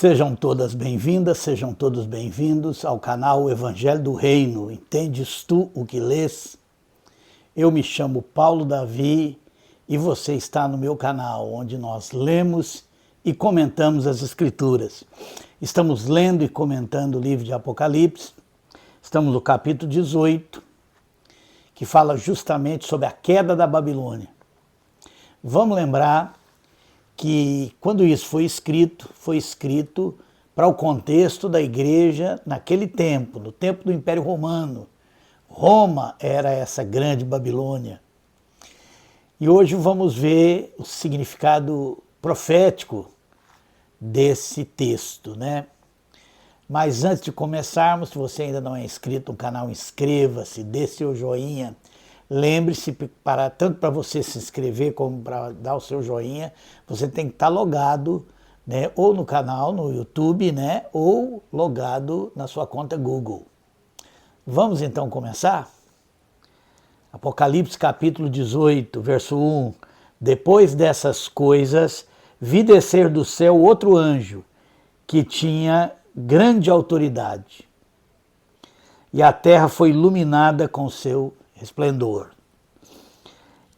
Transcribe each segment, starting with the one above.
Sejam todas bem-vindas, sejam todos bem-vindos ao canal Evangelho do Reino. Entendes tu o que lês? Eu me chamo Paulo Davi e você está no meu canal, onde nós lemos e comentamos as Escrituras. Estamos lendo e comentando o livro de Apocalipse. Estamos no capítulo 18, que fala justamente sobre a queda da Babilônia. Vamos lembrar que quando isso foi escrito para o contexto da igreja naquele tempo, no tempo do Império Romano. Roma era essa grande Babilônia. E hoje vamos ver o significado profético desse texto, né? Mas antes de começarmos, se você ainda não é inscrito no canal, inscreva-se, dê seu joinha. Lembre-se, tanto para você se inscrever como para dar o seu joinha, você tem que estar logado, né, ou no canal, no YouTube, né, ou logado na sua conta Google. Vamos então começar? Apocalipse capítulo 18, verso 1. Depois dessas coisas, vi descer do céu outro anjo, que tinha grande autoridade. E a terra foi iluminada com seu resplendor.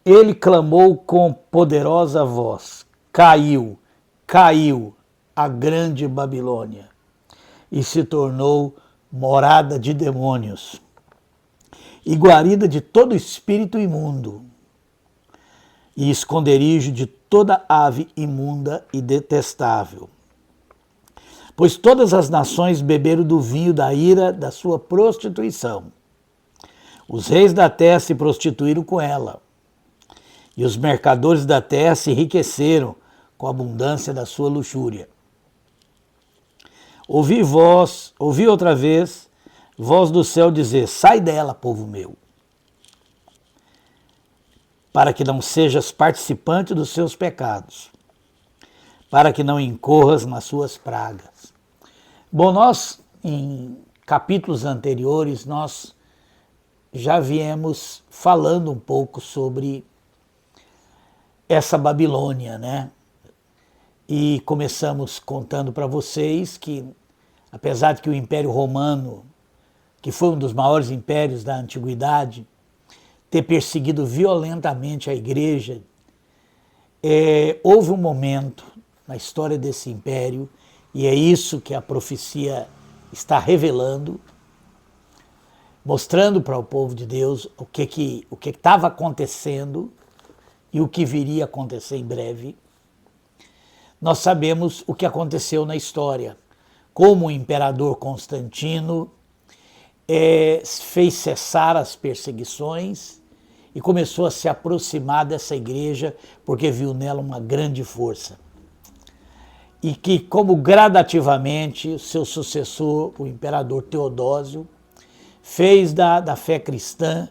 Ele clamou com poderosa voz: caiu, caiu a grande Babilônia, e se tornou morada de demônios e guarida de todo espírito imundo, e esconderijo de toda ave imunda e detestável. Pois todas as nações beberam do vinho da ira da sua prostituição. Os reis da terra se prostituíram com ela, e os mercadores da terra se enriqueceram com a abundância da sua luxúria. Ouvi outra vez, voz do céu dizer: sai dela, povo meu, para que não sejas participante dos seus pecados, para que não incorras nas suas pragas. Bom, nós, em capítulos anteriores, nós já viemos falando um pouco sobre essa Babilônia, né? E começamos contando para vocês que, apesar de que o Império Romano, que foi um dos maiores impérios da antiguidade, ter perseguido violentamente a igreja, houve um momento na história desse império, e é isso que a profecia está revelando, mostrando para o povo de Deus o que estava acontecendo e o que viria a acontecer em breve. Nós sabemos o que aconteceu na história, como o imperador Constantino fez cessar as perseguições e começou a se aproximar dessa igreja porque viu nela uma grande força. E que, como gradativamente, o seu sucessor, o imperador Teodósio, fez da fé cristã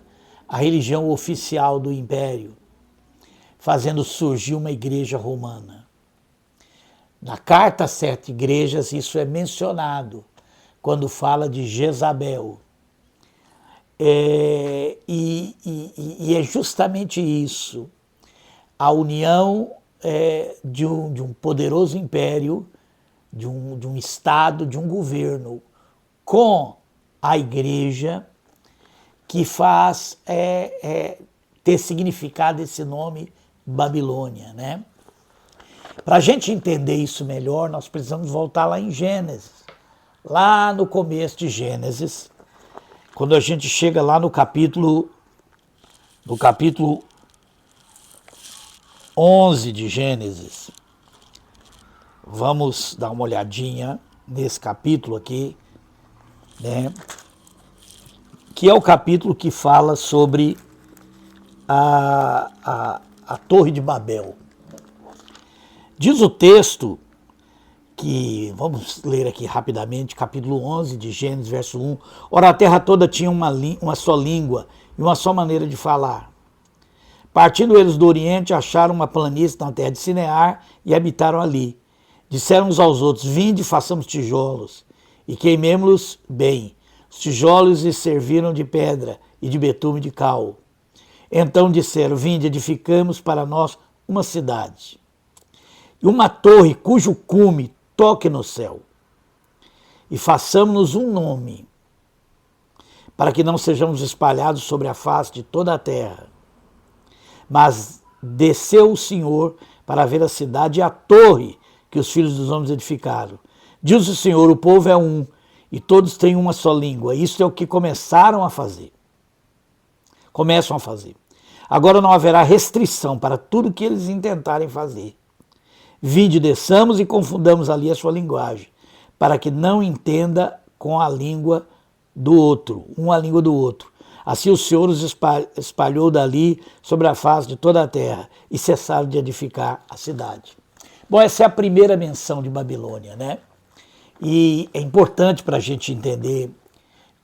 a religião oficial do império, fazendo surgir uma igreja romana. Na carta às 7 igrejas, isso é mencionado, quando fala de Jezabel. E é justamente isso, a união de um poderoso império, de um estado, de um governo, com a igreja, que faz ter significado esse nome Babilônia, né? Para a gente entender isso melhor, nós precisamos voltar lá em Gênesis, lá no começo de Gênesis, quando a gente chega lá no capítulo 11 de Gênesis. Vamos dar uma olhadinha nesse capítulo aqui, né? Que é o capítulo que fala sobre a Torre de Babel. Diz o texto que, vamos ler aqui rapidamente, capítulo 11 de Gênesis, verso 1. Ora, a terra toda tinha uma só língua e uma só maneira de falar. Partindo eles do Oriente, acharam uma planície na terra de Sinear e habitaram ali. Disseram uns aos outros: vinde, façamos tijolos e queimemo-los bem. Os tijolos lhes serviram de pedra e de betume de cal. Então disseram: vinde, edificamos para nós uma cidade, e uma torre cujo cume toque no céu e façamos-nos um nome, para que não sejamos espalhados sobre a face de toda a terra. Mas desceu o Senhor para ver a cidade e a torre que os filhos dos homens edificaram. Diz o Senhor, o povo é um, e todos têm uma só língua. Isso é o que começam a fazer. Agora não haverá restrição para tudo que eles intentarem fazer. Vinde, desçamos e confundamos ali a sua linguagem, para que não entenda com a língua do outro, uma língua do outro. Assim o Senhor os espalhou dali sobre a face de toda a terra e cessaram de edificar a cidade. Bom, essa é a primeira menção de Babilônia, né? E é importante para a gente entender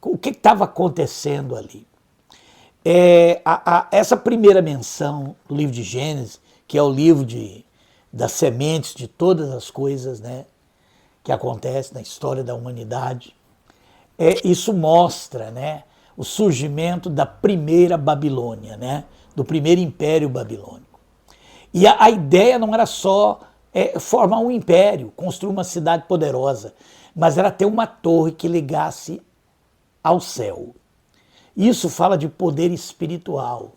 o que estava acontecendo ali. Essa primeira menção do livro de Gênesis, que é o livro das sementes de todas as coisas, né, que acontecem na história da humanidade, isso mostra, né, o surgimento da primeira Babilônia, né, do primeiro império babilônico. E a ideia não era só formar um império, construir uma cidade poderosa, mas era ter uma torre que ligasse ao céu. Isso fala de poder espiritual,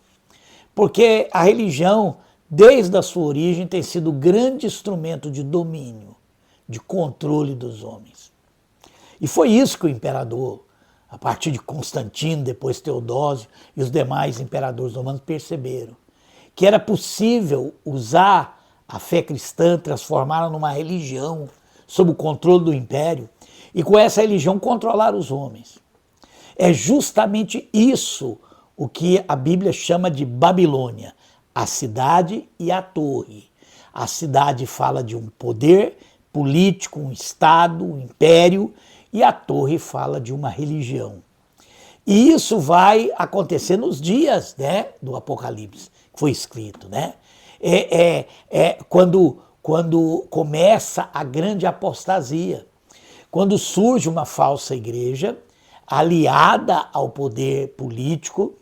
porque a religião, desde a sua origem, tem sido o grande instrumento de domínio, de controle dos homens. E foi isso que o imperador, a partir de Constantino, depois Teodósio e os demais imperadores romanos perceberam, que era possível usar a fé cristã, transformá-la numa religião sob o controle do império e com essa religião controlar os homens. É justamente isso o que a Bíblia chama de Babilônia, a cidade e a torre. A cidade fala de um poder político, um estado, um império, e a torre fala de uma religião. E isso vai acontecer nos dias, né, do Apocalipse, que foi escrito, né? Quando começa a grande apostasia, quando surge uma falsa igreja aliada ao poder político,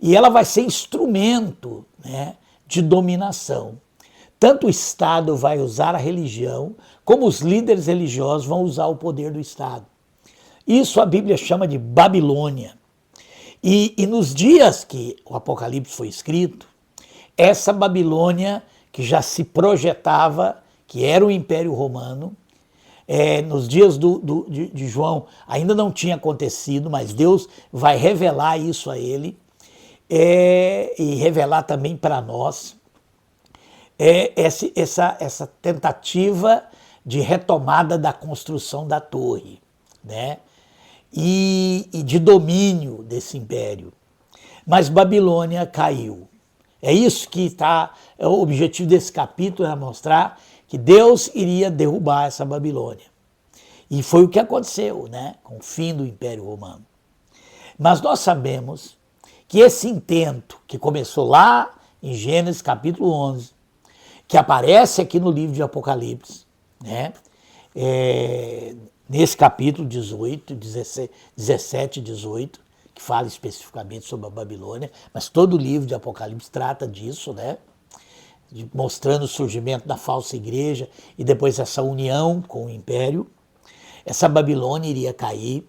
e ela vai ser instrumento, né, de dominação. Tanto o Estado vai usar a religião, como os líderes religiosos vão usar o poder do Estado. Isso a Bíblia chama de Babilônia. E nos dias que o Apocalipse foi escrito, essa Babilônia que já se projetava, que era o Império Romano, nos dias de João ainda não tinha acontecido, mas Deus vai revelar isso a ele e revelar também para nós essa tentativa de retomada da construção da torre, né? E de domínio desse império. Mas Babilônia caiu. É isso que o objetivo desse capítulo, é mostrar que Deus iria derrubar essa Babilônia. E foi o que aconteceu, né, com o fim do Império Romano. Mas nós sabemos que esse intento, que começou lá em Gênesis capítulo 11, que aparece aqui no livro de Apocalipse, né, nesse capítulo 18, 17 e 18, que fala especificamente sobre a Babilônia, mas todo o livro de Apocalipse trata disso, né? Mostrando o surgimento da falsa igreja e depois essa união com o império. Essa Babilônia iria cair,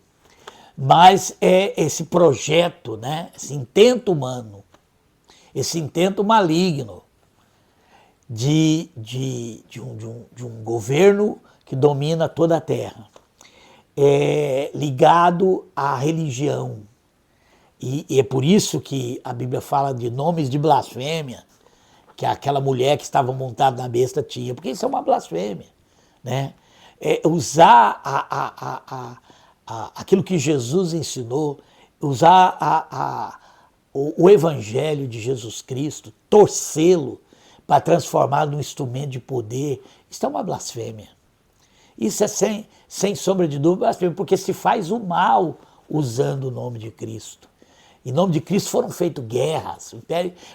mas esse projeto, né? Esse intento humano, esse intento maligno de um governo que domina toda a terra, ligado à religião. E é por isso que a Bíblia fala de nomes de blasfêmia, que aquela mulher que estava montada na besta tinha, porque isso é uma blasfêmia, né? Usar aquilo que Jesus ensinou, usar o Evangelho de Jesus Cristo, torcê-lo para transformá-lo num instrumento de poder, isso é uma blasfêmia. Isso é sem sombra de dúvida blasfêmia, porque se faz o mal usando o nome de Cristo. Em nome de Cristo foram feitas guerras.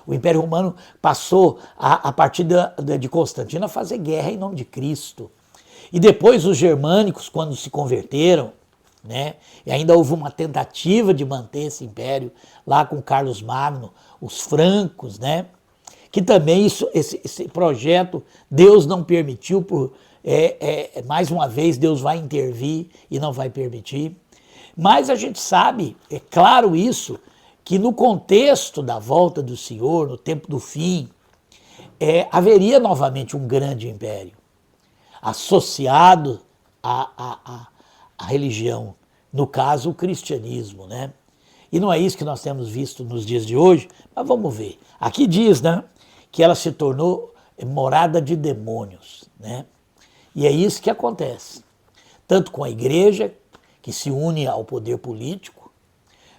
O Império Romano passou, a partir de Constantino, a fazer guerra em nome de Cristo. E depois os germânicos, quando se converteram, né, e ainda houve uma tentativa de manter esse império lá com Carlos Magno, os francos, né, que também esse projeto Deus não permitiu mais uma vez Deus vai intervir e não vai permitir. Mas a gente sabe, é claro isso, que no contexto da volta do Senhor, no tempo do fim, haveria novamente um grande império, associado à religião, no caso o cristianismo, né? E não é isso que nós temos visto nos dias de hoje, mas vamos ver. Aqui diz, né, que ela se tornou morada de demônios, né? E é isso que acontece, tanto com a igreja, que se une ao poder político,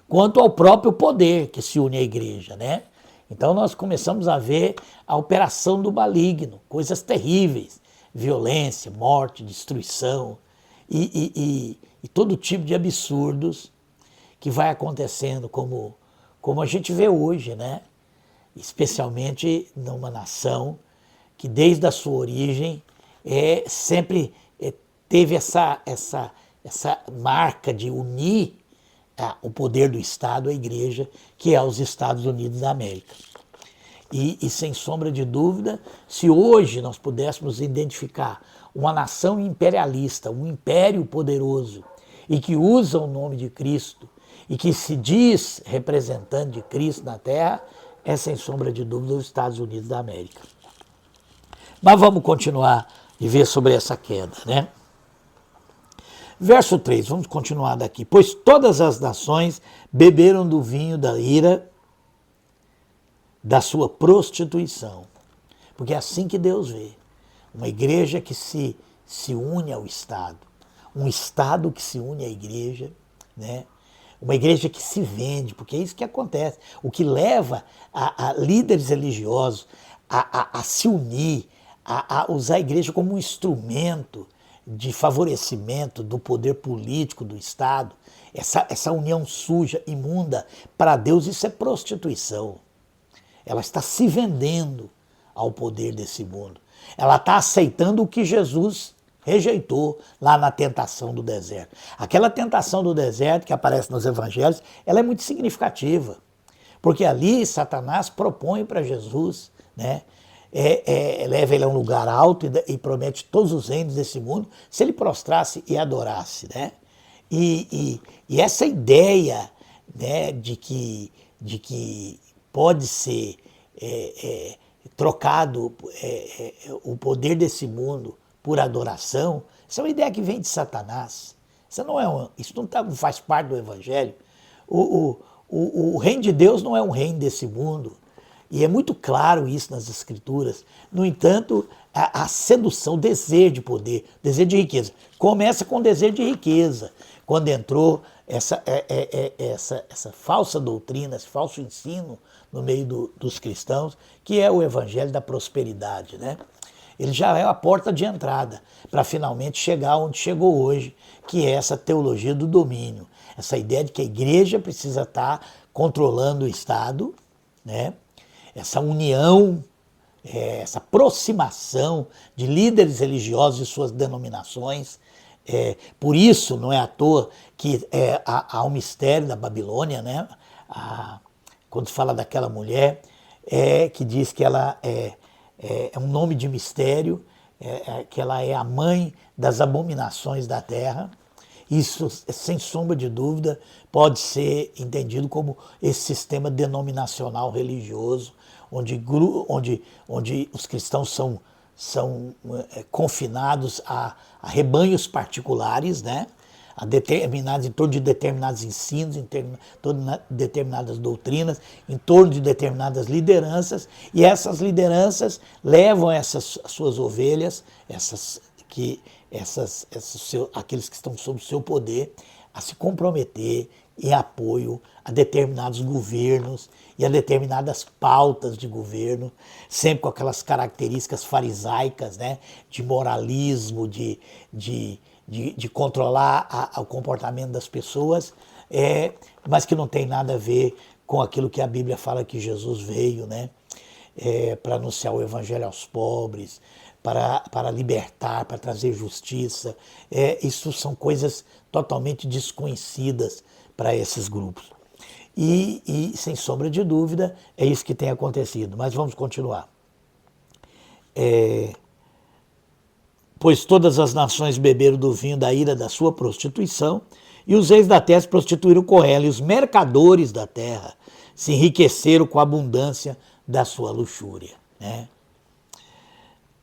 quanto ao próprio poder que se une à igreja, né? Então nós começamos a ver a operação do maligno, coisas terríveis, violência, morte, destruição e todo tipo de absurdos que vai acontecendo, como a gente vê hoje, né? Especialmente numa nação que desde a sua origem sempre teve essa marca de unir o poder do Estado à igreja, que é os Estados Unidos da América. E sem sombra de dúvida, se hoje nós pudéssemos identificar uma nação imperialista, um império poderoso, e que usa o nome de Cristo, e que se diz representante de Cristo na Terra, é sem sombra de dúvida os Estados Unidos da América. Mas vamos continuar e ver sobre essa queda, né? Verso 3, vamos continuar daqui. Pois todas as nações beberam do vinho da ira da sua prostituição. Porque é assim que Deus vê. Uma igreja que se une ao Estado. Um Estado que se une à igreja, né? Uma igreja que se vende, porque é isso que acontece. O que leva a líderes religiosos a se unir, a usar a igreja como um instrumento de favorecimento do poder político do Estado, essa união suja, imunda, para Deus isso é prostituição. Ela está se vendendo ao poder desse mundo. Ela está aceitando o que Jesus rejeitou lá na tentação do deserto. Aquela tentação do deserto que aparece nos evangelhos, ela é muito significativa, porque ali Satanás propõe para Jesus, né, leva ele a um lugar alto e promete todos os reinos desse mundo se ele prostrasse e adorasse, né? E essa ideia, né, de que pode ser trocado o poder desse mundo por adoração, isso é uma ideia que vem de Satanás. Isso não faz parte do Evangelho. O reino de Deus não é um reino desse mundo. E é muito claro isso nas Escrituras. No entanto, a sedução, o desejo de poder, desejo de riqueza. Começa com o desejo de riqueza. Quando entrou essa falsa doutrina, esse falso ensino no meio dos cristãos, que é o evangelho da prosperidade, né? Ele já é a porta de entrada para finalmente chegar onde chegou hoje, que é essa teologia do domínio. Essa ideia de que a igreja precisa estar controlando o Estado, né? Essa união, essa aproximação de líderes religiosos e suas denominações. Por isso, não é à toa que há um mistério da Babilônia, né? Quando se fala daquela mulher, que diz que ela é um nome de mistério, que ela é a mãe das abominações da terra. Isso, sem sombra de dúvida, pode ser entendido como esse sistema denominacional religioso, onde os cristãos são confinados a rebanhos particulares, né? Em torno de determinados ensinos, em torno de determinadas doutrinas, em torno de determinadas lideranças, e essas lideranças levam essas suas ovelhas, aqueles que estão sob o seu poder, a se comprometer em apoio a determinados governos e a determinadas pautas de governo, sempre com aquelas características farisaicas, né, de moralismo, de controlar o comportamento das pessoas, mas que não tem nada a ver com aquilo que a Bíblia fala que Jesus veio, né, para anunciar o evangelho aos pobres, para libertar, para trazer justiça. Isso são coisas totalmente desconhecidas para esses grupos. E, sem sombra de dúvida, é isso que tem acontecido. Mas vamos continuar. pois todas as nações beberam do vinho da ira da sua prostituição, e os reis da terra se prostituíram com ela, e os mercadores da terra se enriqueceram com a abundância da sua luxúria. Né?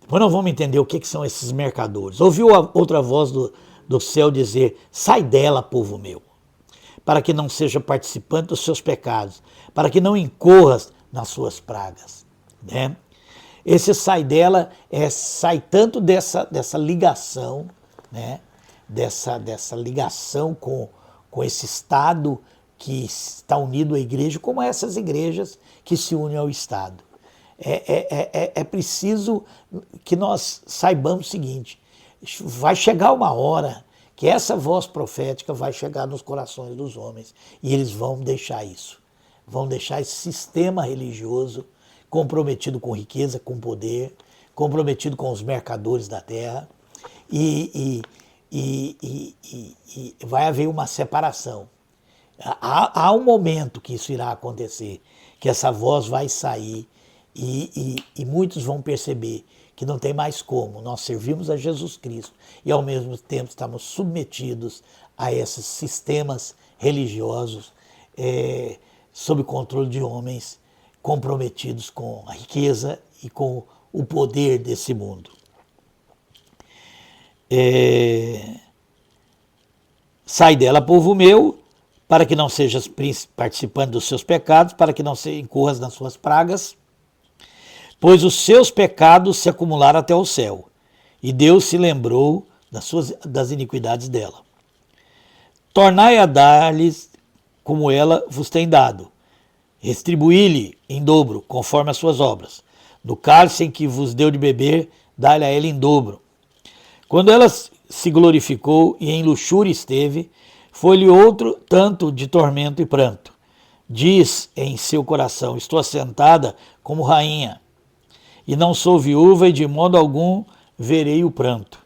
Depois nós vamos entender o que são esses mercadores. Ouviu a outra voz do céu dizer: sai dela, povo meu, para que não seja participante dos seus pecados, para que não incorras nas suas pragas. Né? Esse sai dela sai tanto dessa ligação, né? dessa ligação com esse Estado que está unido à igreja, como essas igrejas que se unem ao Estado. É preciso que nós saibamos o seguinte: vai chegar uma hora que essa voz profética vai chegar nos corações dos homens e eles vão deixar isso. Vão deixar esse sistema religioso comprometido com riqueza, com poder, comprometido com os mercadores da terra e vai haver uma separação. Há um momento que isso irá acontecer, que essa voz vai sair e muitos vão perceber que não tem mais como. Nós servimos a Jesus Cristo e ao mesmo tempo estamos submetidos a esses sistemas religiosos sob controle de homens comprometidos com a riqueza e com o poder desse mundo. Sai dela, povo meu, para que não sejas participante dos seus pecados, para que não incorras nas suas pragas, pois os seus pecados se acumularam até o céu, e Deus se lembrou das iniquidades dela. Tornai a dar-lhes como ela vos tem dado, retribuí-lhe em dobro, conforme as suas obras. No cálice em que vos deu de beber, dai-lhe a ela em dobro. Quando ela se glorificou e em luxúria esteve, foi-lhe outro tanto de tormento e pranto. Diz em seu coração: estou assentada como rainha, e não sou viúva, e de modo algum verei o pranto.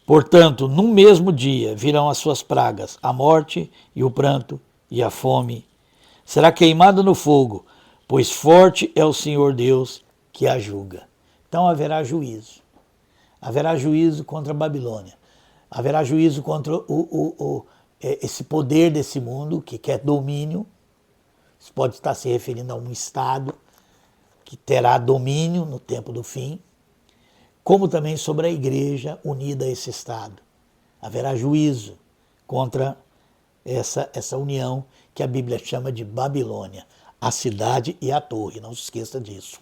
Portanto, num mesmo dia virão as suas pragas, a morte e o pranto e a fome. Será queimada no fogo, pois forte é o Senhor Deus que a julga. Então haverá juízo. Haverá juízo contra a Babilônia. Haverá juízo contra esse poder desse mundo que quer domínio. Isso pode estar se referindo a um Estado que terá domínio no tempo do fim, como também sobre a igreja unida a esse Estado. Haverá juízo contra essa união que a Bíblia chama de Babilônia, a cidade e a torre, não se esqueça disso.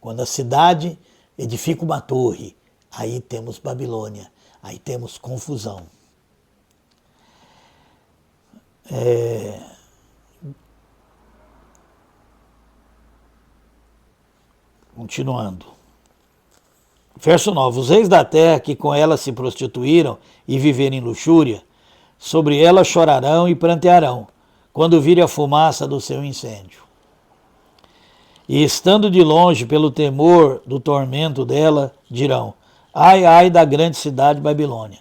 Quando a cidade edifica uma torre, aí temos Babilônia, aí temos confusão. Continuando. Verso 9. Os reis da terra que com ela se prostituíram e viverem em luxúria, sobre ela chorarão e prantearão, quando virem a fumaça do seu incêndio. E estando de longe pelo temor do tormento dela, dirão: ai, ai da grande cidade Babilônia,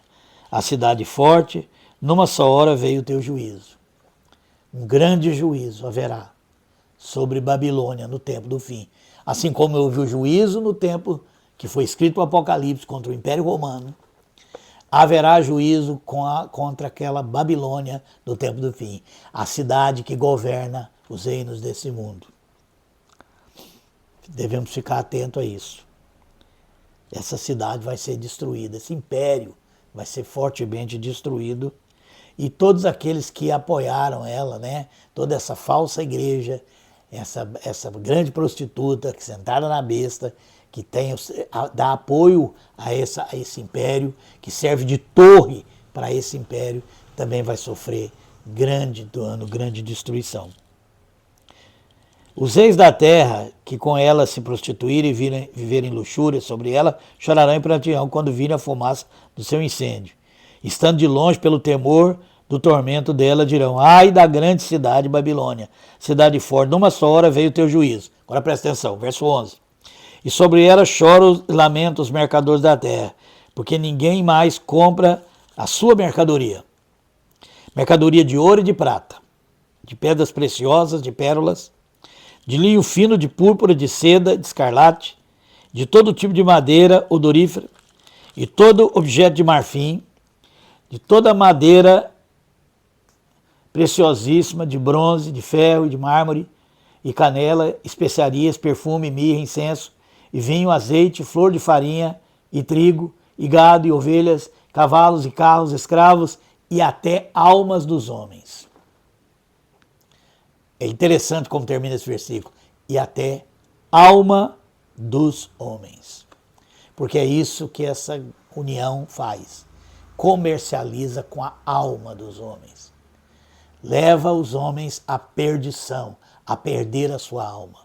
a cidade forte, numa só hora veio o teu juízo. Um grande juízo haverá sobre Babilônia no tempo do fim. Assim como houve o juízo no tempo que foi escrito o Apocalipse contra o Império Romano, haverá juízo contra aquela Babilônia do tempo do fim, a cidade que governa os reinos desse mundo. Devemos ficar atentos a isso. Essa cidade vai ser destruída, esse império vai ser fortemente destruído, e todos aqueles que apoiaram ela, né, toda essa falsa igreja, essa grande prostituta que sentada na besta, que dá apoio a esse império, que serve de torre para esse império, também vai sofrer grande dano, grande destruição. Os reis da terra, que com ela se prostituírem e viverem luxúria sobre ela, chorarão e prantearão quando virem a fumaça do seu incêndio. Estando de longe pelo temor do tormento dela, dirão: ai da grande cidade Babilônia, cidade forte, numa só hora veio o teu juízo. Agora presta atenção, verso 11. E sobre ela choram e lamentam os mercadores da terra, porque ninguém mais compra a sua mercadoria. Mercadoria de ouro e de prata, de pedras preciosas, de pérolas, de linho fino, de púrpura, de seda, de escarlate, de todo tipo de madeira odorífera, e todo objeto de marfim, de toda madeira preciosíssima, de bronze, de ferro e de mármore, e canela, especiarias, perfume, mirra, incenso, e vinho, azeite, flor de farinha, e trigo, e gado, e ovelhas, cavalos e carros, escravos, e até almas dos homens. É interessante como termina esse versículo. E até alma dos homens. Porque é isso que essa união faz. Comercializa com a alma dos homens. Leva os homens à perdição, a perder a sua alma.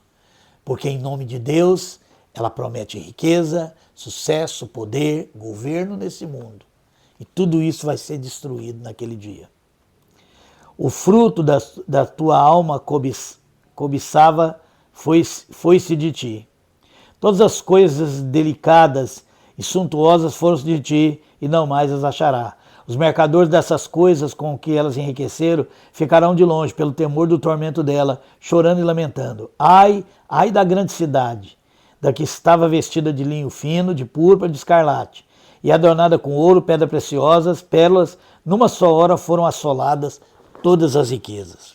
Porque em nome de Deus, ela promete riqueza, sucesso, poder, governo nesse mundo. E tudo isso vai ser destruído naquele dia. O fruto da tua alma cobiçava foi-se de ti. Todas as coisas delicadas e suntuosas foram-se de ti, e não mais as achará. Os mercadores dessas coisas com que elas enriqueceram ficarão de longe, pelo temor do tormento dela, chorando e lamentando. Ai, ai da grande cidade, da que estava vestida de linho fino, de púrpura, de escarlate, e adornada com ouro, pedras preciosas, pérolas, numa só hora foram assoladas todas as riquezas.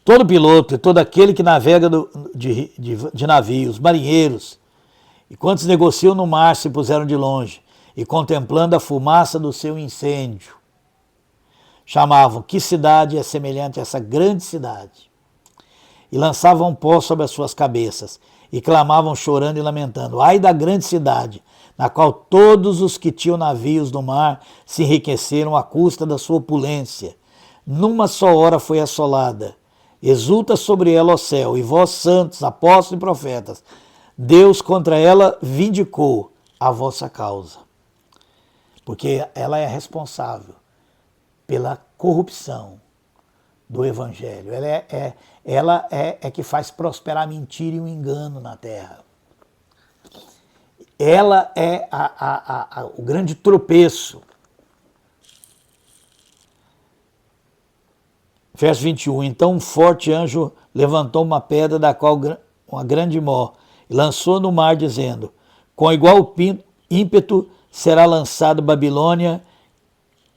Todo piloto e todo aquele que navega de navios, marinheiros, e quantos negociam no mar se puseram de longe, e contemplando a fumaça do seu incêndio, chamavam: que cidade é semelhante a essa grande cidade? E lançavam pó sobre as suas cabeças, e clamavam chorando e lamentando: ai da grande cidade, na qual todos os que tinham navios no mar se enriqueceram à custa da sua opulência. Numa só hora foi assolada. Exulta sobre ela, ó céu, e vós, santos, apóstolos e profetas, Deus contra ela vindicou a vossa causa. Porque ela é responsável pela corrupção do Evangelho. Ela é que faz prosperar a mentira e o engano na terra. Ela é o grande tropeço. Verso 21. Então um forte anjo levantou uma pedra da qual uma grande mó e lançou no mar, dizendo: com igual ímpeto será lançada Babilônia,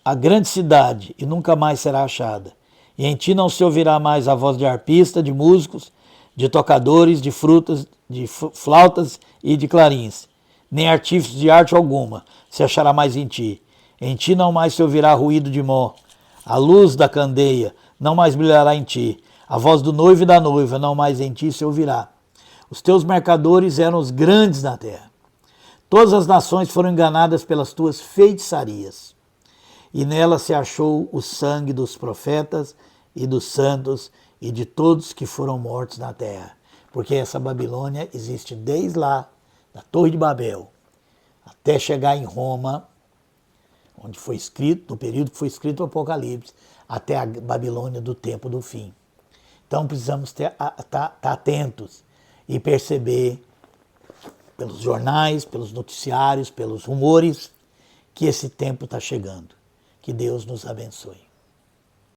a grande cidade, e nunca mais será achada. E em ti não se ouvirá mais a voz de arpista, de músicos, de tocadores, de flautas e de clarins, nem artífices de arte alguma se achará mais em ti. Em ti não mais se ouvirá ruído de mó, a luz da candeia não mais brilhará em ti, a voz do noivo e da noiva não mais em ti se ouvirá. Os teus mercadores eram os grandes na terra. Todas as nações foram enganadas pelas tuas feitiçarias. E nela se achou o sangue dos profetas e dos santos e de todos que foram mortos na terra. Porque essa Babilônia existe desde lá, da Torre de Babel, até chegar em Roma, onde foi escrito, no período que foi escrito o Apocalipse, até a Babilônia do tempo do fim. Então precisamos estar atentos e perceber pelos jornais, pelos noticiários, pelos rumores, que esse tempo está chegando. Que Deus nos abençoe.